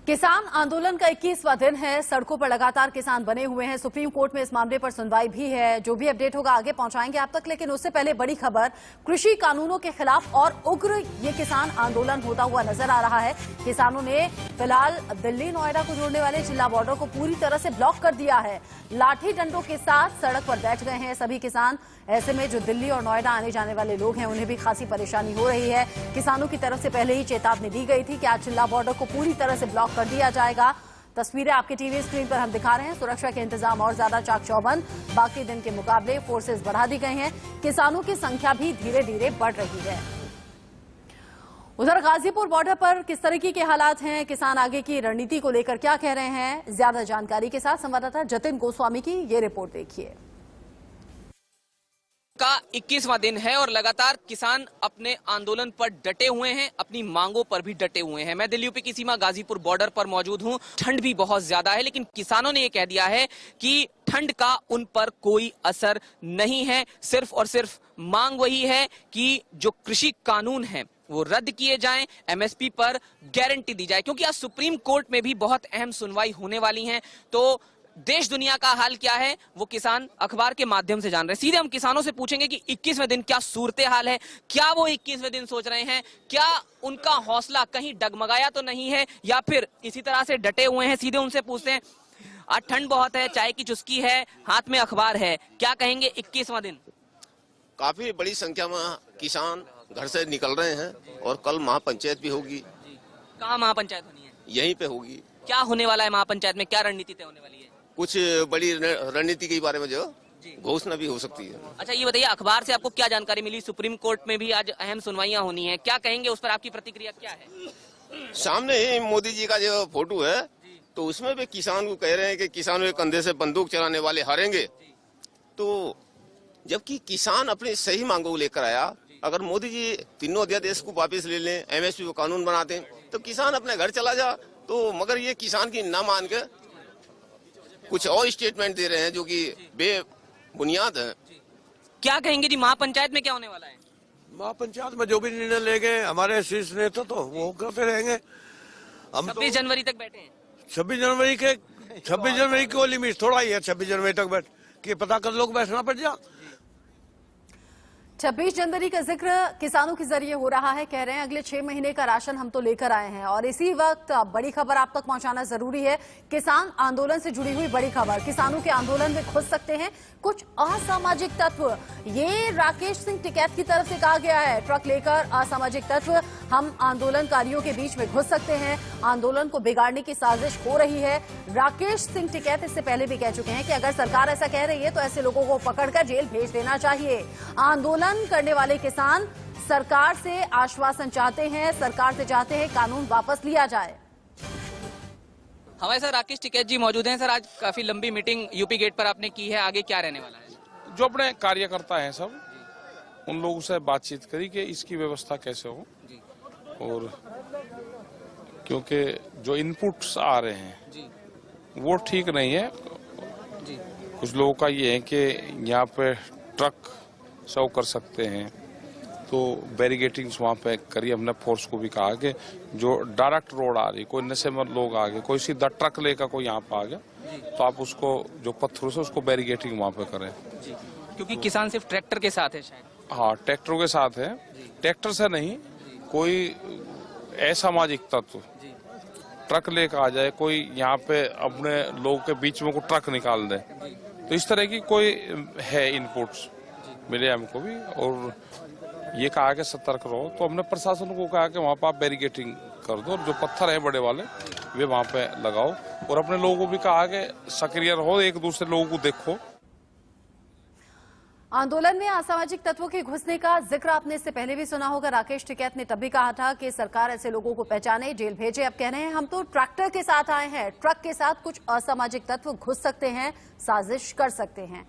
किसान आंदोलन का 21वां दिन है। सड़कों पर लगातार किसान बने हुए हैं। सुप्रीम कोर्ट में इस मामले पर सुनवाई भी है। जो भी अपडेट होगा आगे पहुंचाएंगे आप तक, लेकिन उससे पहले बड़ी खबर, कृषि कानूनों के खिलाफ और उग्र ये किसान आंदोलन होता हुआ नजर आ रहा है। किसानों ने फिलहाल दिल्ली नोएडा को जोड़ने वाले जिला बॉर्डर को पूरी तरह से ब्लॉक कर दिया है। लाठी डंडों के साथ सड़क पर बैठ गए हैं सभी किसान। ऐसे में जो दिल्ली और नोएडा आने जाने वाले लोग हैं उन्हें भी खासी परेशानी हो रही है। किसानों की तरफ से पहले ही चेतावनी दी गई थी कि आज जिला बॉर्डर को पूरी तरह से ब्लॉक कर दिया जाएगा। तस्वीरें आपके टीवी स्क्रीन पर हम दिखा रहे हैं। सुरक्षा के इंतजाम और ज्यादा चाक चौबंद, बाकी दिन के मुकाबले फोर्सेस बढ़ा दी गई हैं। किसानों की संख्या भी धीरे धीरे बढ़ रही है। उधर गाजीपुर बॉर्डर पर किस तरीके के हालात हैं, किसान आगे की रणनीति को लेकर क्या कह रहे हैं, ज्यादा जानकारी के साथ संवाददाता जतिन गोस्वामी की ये रिपोर्ट देखिए। का 21वां दिन है और लगातार किसान अपने आंदोलन पर डटे हुए हैं, अपनी मांगों पर भी डटे हुए हैं। मैं दिल्ली यूपी की सीमा गाजीपुर बॉर्डर पर मौजूद हूं। ठंड भी बहुत ज्यादा है, लेकिन किसानों ने यह कह दिया है कि ठंड का उन पर कोई असर नहीं है। सिर्फ और सिर्फ मांग वही है कि जो कृषि कानून है वो रद्द किए जाएं, एमएसपी पर गारंटी दी जाए, क्योंकि आज सुप्रीम कोर्ट में भी बहुत अहम सुनवाई होने वाली है। तो देश दुनिया का हाल क्या है वो किसान अखबार के माध्यम से जान रहे हैं। सीधे हम किसानों से पूछेंगे कि 21वें दिन क्या सूरत हाल है, क्या वो 21वें दिन सोच रहे हैं, क्या उनका हौसला कहीं डगमगाया तो नहीं है या फिर इसी तरह से डटे हुए हैं। सीधे उनसे पूछते हैं। आज ठंड बहुत है, चाय की चुस्की है, हाथ में अखबार है, क्या कहेंगे 21वां दिन? काफी बड़ी संख्या में किसान घर से निकल रहे हैं और कल महापंचायत भी होगी। कहाँ महापंचायत होनी है? यहीं पे होगी। क्या होने वाला है महापंचायत में, क्या रणनीति तय होने वाली है? कुछ बड़ी रणनीति के बारे में जो घोषणा भी हो सकती है। अच्छा ये बताइए, अखबार से आपको क्या जानकारी मिली? सुप्रीम कोर्ट में भी आज अहम सुनवाइयां होनी है, क्या कहेंगे उस पर, आपकी प्रतिक्रिया क्या है? सामने ही मोदी जी का जो फोटो है तो उसमें भी किसान को कह रहे हैं कि किसानों के कंधे से बंदूक चलाने वाले हारेंगे। तो जबकि किसान अपनी सही मांगों को लेकर आया, अगर मोदी जी तीनों अध्यादेश को वापस ले लें, एमएसपी को कानून बना दें तो किसान अपने घर चला जा। तो मगर ये किसान की ना मान के कुछ और स्टेटमेंट दे रहे हैं जो कि बेबुनियाद है। क्या कहेंगे जी, महापंचायत में क्या होने वाला है? महापंचायत में जो भी निर्णय लेंगे हमारे शीर्ष नेता तो वो करते रहेंगे। हम 26 जनवरी तक बैठे हैं। 26 जनवरी की लिमिट थोड़ा ही है। 26 जनवरी तक बैठ के पता कर लो, बैठना पड़ जा। 26 जनवरी का जिक्र किसानों के जरिए हो रहा है। कह रहे हैं अगले 6 महीने का राशन हम तो लेकर आए हैं। और इसी वक्त बड़ी खबर आप तक पहुंचाना जरूरी है। किसान आंदोलन से जुड़ी हुई बड़ी खबर, किसानों के आंदोलन में घुस सकते हैं कुछ असामाजिक तत्व। ये राकेश सिंह टिकैत की तरफ से कहा गया है। ट्रक लेकर असामाजिक तत्व हम आंदोलनकारियों के बीच में घुस सकते हैं, आंदोलन को बिगाड़ने की साजिश हो रही है। राकेश सिंह टिकैत इससे पहले भी कह चुके हैं कि अगर सरकार ऐसा कह रही है तो ऐसे लोगों को पकड़कर जेल भेज देना चाहिए। आंदोलन करने वाले किसान सरकार से आश्वासन चाहते हैं, सरकार से चाहते हैं कानून वापस लिया जाए। हमारे साथ राकेश टिकैत जी मौजूद हैं। सर, आज काफी लंबी मीटिंग यूपी गेट पर आपने की है, आगे क्या रहने वाला है? जो अपने कार्यकर्ता हैं सब, उन लोगों से बातचीत करी कि इसकी व्यवस्था कैसे हो। और क्योंकि जो इनपुट्स आ रहे हैं वो ठीक नहीं है। कुछ लोगों का ये है कि यहाँ पे ट्रक शो कर सकते हैं तो बैरिगेटिंग्स वहाँ पे करिए। हमने फोर्स को भी कहा कि जो डायरेक्ट रोड आ रही, कोई नशे में लोग आ गए, कोई सीधा ट्रक लेकर कोई यहाँ पे आ गया तो आप उसको जो पत्थरों से उसको बैरिगेटिंग वहाँ पे करें। क्योंकि किसान सिर्फ ट्रैक्टर के साथ है शायद। हाँ, ट्रैक्टरों के साथ है। ट्रैक्टर से नहीं, कोई असामाजिक तत्व ट्रक लेकर आ जाए, कोई यहाँ पे अपने लोगों के बीच में कोई ट्रक निकाल दे, तो इस तरह की कोई है इनपुट्स मिले हमको भी। और ये कहा कि सतर्क रहो, तो हमने प्रशासन को कहा कि वहाँ पर आप बैरिगेटिंग कर दो और जो पत्थर है बड़े वाले वे वहाँ पे लगाओ। और अपने लोगों को भी कहा कि सक्रिय रहो, एक दूसरे लोगों को देखो। आंदोलन में असामाजिक तत्वों के घुसने का जिक्र आपने इससे पहले भी सुना होगा। राकेश टिकैत ने तब भी कहा था कि सरकार ऐसे लोगों को पहचाने, जेल भेजे। अब कह रहे हैं हम तो ट्रैक्टर के साथ आए हैं, ट्रक के साथ कुछ असामाजिक तत्व घुस सकते हैं, साजिश कर सकते हैं।